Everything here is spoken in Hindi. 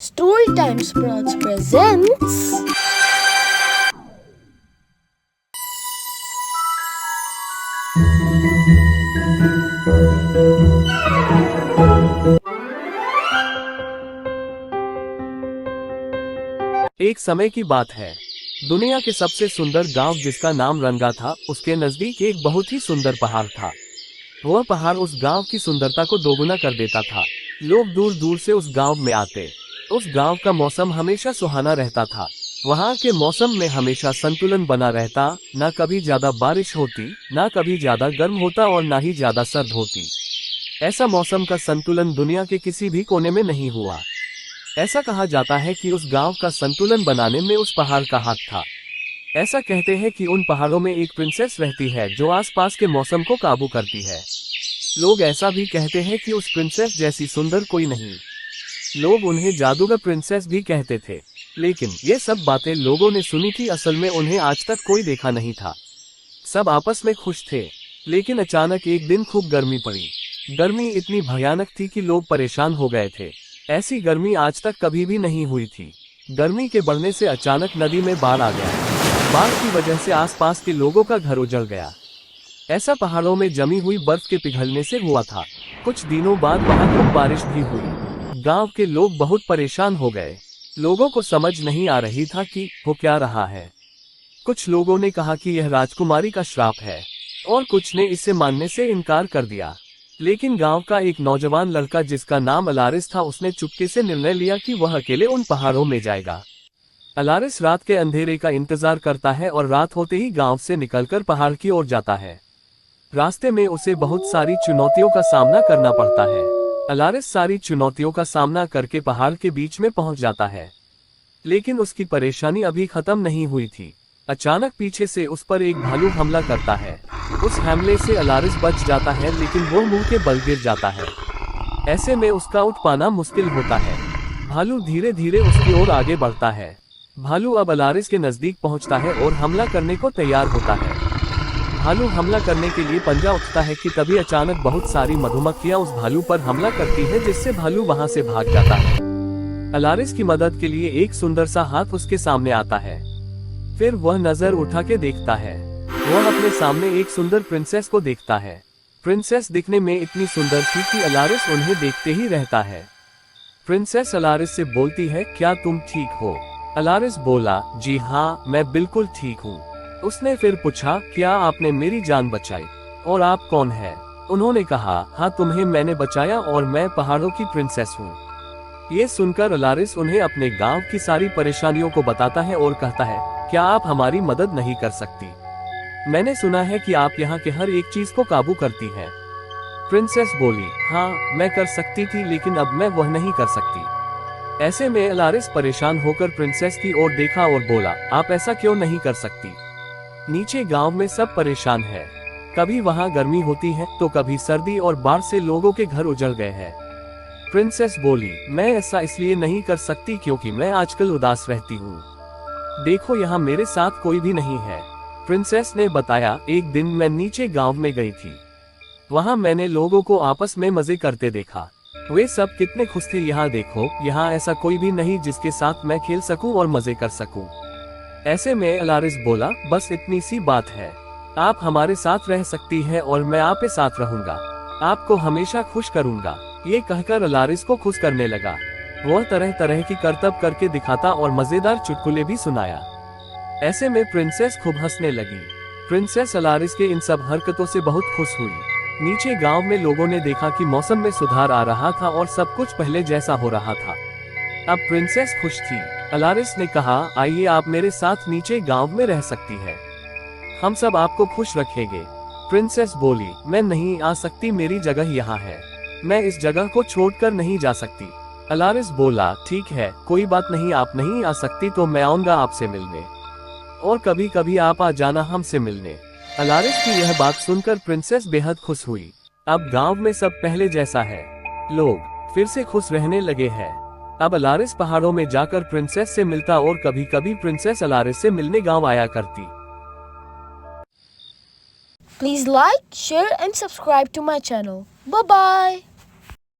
Story Time Sprouts presents एक समय की बात है। दुनिया के सबसे सुंदर गांव जिसका नाम रंगा था, उसके नजदीक एक बहुत ही सुंदर पहाड़ था। वह पहाड़ उस गांव की सुंदरता को दोगुना कर देता था। लोग दूर दूर से उस गांव में आते। उस गांव का मौसम हमेशा सुहाना रहता था। वहां के मौसम में हमेशा संतुलन बना रहता, ना कभी ज्यादा बारिश होती, ना कभी ज्यादा गर्म होता और ना ही ज्यादा सर्द होती। ऐसा मौसम का संतुलन दुनिया के किसी भी कोने में नहीं हुआ। ऐसा कहा जाता है कि उस गांव का संतुलन बनाने में उस पहाड़ का हाथ था। ऐसा कहते हैं कि उन पहाड़ों में एक प्रिंसेस रहती है जो आसपास के मौसम को काबू करती है। लोग ऐसा भी कहते हैं कि उस प्रिंसेस जैसी सुंदर कोई नहीं। लोग उन्हें जादूगर प्रिंसेस भी कहते थे। लेकिन ये सब बातें लोगों ने सुनी थी, असल में उन्हें आज तक कोई देखा नहीं था। सब आपस में खुश थे। लेकिन अचानक एक दिन खूब गर्मी पड़ी। गर्मी इतनी भयानक थी कि लोग परेशान हो गए थे। ऐसी गर्मी आज तक कभी भी नहीं हुई थी। गर्मी के बढ़ने से अचानक नदी में बाढ़ आ गया। बाढ़ की वजह से आसपास के लोगों का घर उजड़ गया। ऐसा पहाड़ों में जमी हुई बर्फ के पिघलने से हुआ था। कुछ दिनों बाद वहां खूब बारिश भी हुई। गांव के लोग बहुत परेशान हो गए। लोगों को समझ नहीं आ रही था कि हो क्या रहा है। कुछ लोगों ने कहा कि यह राजकुमारी का श्राप है और कुछ ने इसे मानने से इनकार कर दिया। लेकिन गांव का एक नौजवान लड़का जिसका नाम अलारिस था, उसने चुपके से निर्णय लिया कि वह अकेले उन पहाड़ों में जाएगा। अलारिस रात के अंधेरे का इंतजार करता है और रात होते ही गांव से निकलकर पहाड़ की ओर जाता है। रास्ते में उसे बहुत सारी चुनौतियों का सामना करना पड़ता है। अलारिस सारी चुनौतियों का सामना करके पहाड़ के बीच में पहुंच जाता है। लेकिन उसकी परेशानी अभी खत्म नहीं हुई थी। अचानक पीछे से उस पर एक भालू हमला करता है। उस हमले से अलारिस बच जाता है, लेकिन वो मुंह के बल गिर जाता है। ऐसे में उसका उठ पाना मुश्किल होता है। भालू धीरे धीरे उसकी ओर आगे बढ़ता है। भालू अब अलारिस के नजदीक पहुंचता है और हमला करने को तैयार होता है। भालू हमला करने के लिए पंजा उठता है कि तभी अचानक बहुत सारी मधुमक्खियां उस भालू पर हमला करती है, जिससे भालू वहां से भाग जाता है। अलारिस की मदद के लिए एक सुंदर सा हाथ उसके सामने आता है। फिर वह नजर उठा के देखता है। वह अपने सामने एक सुंदर प्रिंसेस को देखता है। प्रिंसेस दिखने में इतनी सुंदर थी कि अलारिस उन्हें देखते ही रहता है। प्रिंसेस अलारिस से बोलती है, क्या तुम ठीक हो? अलारिस बोला, जी हाँ, मैं बिल्कुल ठीक हूँ। उसने फिर पूछा, क्या आपने मेरी जान बचाई? और आप कौन है? उन्होंने कहा, हाँ, तुम्हें मैंने बचाया और मैं पहाड़ों की प्रिंसेस हूँ। ये सुनकर अलारिस उन्हें अपने गांव की सारी परेशानियों को बताता है और कहता है, क्या आप हमारी मदद नहीं कर सकती? मैंने सुना है कि आप यहाँ के हर एक चीज को काबू करती हैं। प्रिंसेस बोली, हाँ, मैं कर सकती थी, लेकिन अब मैं वह नहीं कर सकती। ऐसे में अलारिस परेशान होकर प्रिंसेस की ओर देखा और बोला, आप ऐसा क्यों नहीं कर सकती? नीचे गांव में सब परेशान है। कभी वहाँ गर्मी होती है तो कभी सर्दी, और बाढ़ से लोगों के घर उजड़ गए हैं। प्रिंसेस बोली, मैं ऐसा इसलिए नहीं कर सकती क्योंकि मैं आजकल उदास रहती हूँ। देखो, यहाँ मेरे साथ कोई भी नहीं है। प्रिंसेस ने बताया, एक दिन मैं नीचे गांव में गई थी। वहाँ मैंने लोगों को आपस में मजे करते देखा। वे सब कितने खुश थे। यहाँ देखो, यहाँ ऐसा कोई भी नहीं जिसके साथ मैं खेल सकूं और मजे कर सकूं। ऐसे में अलारिस बोला, बस इतनी सी बात है। आप हमारे साथ रह सकती हैं और मैं आपके साथ रहूंगा। आपको हमेशा खुश करूंगा। ये कहकर अलारिस को खुश करने लगा। वह तरह तरह की करतब करके दिखाता और मजेदार चुटकुले भी सुनाया। ऐसे में प्रिंसेस खूब हंसने लगी। प्रिंसेस अलारिस के इन सब हरकतों से बहुत खुश हुई। नीचे गांव में लोगों ने देखा कि मौसम में सुधार आ रहा था और सब कुछ पहले जैसा हो रहा था। अब प्रिंसेस खुश थी। अलारिस ने कहा, आइए, आप मेरे साथ नीचे गांव में रह सकती है। हम सब आपको खुश रखेंगे। प्रिंसेस बोली, मैं नहीं आ सकती, मेरी जगह यहाँ है। मैं इस जगह को छोड़कर नहीं जा सकती। अलारिस बोला, ठीक है, कोई बात नहीं, आप नहीं आ सकती तो मैं आऊंगा आपसे मिलने, और कभी कभी आप आ जाना हमसे मिलने। अलारिस की यह बात सुनकर प्रिंसेस बेहद खुश हुई। अब गांव में सब पहले जैसा है। लोग फिर से खुश रहने लगे हैं। अब अलारिस पहाड़ों में जाकर प्रिंसेस से मिलता और कभी कभी प्रिंसेस अलारिस से मिलने गांव आया करती। Please like, share and subscribe to my channel. Bye bye.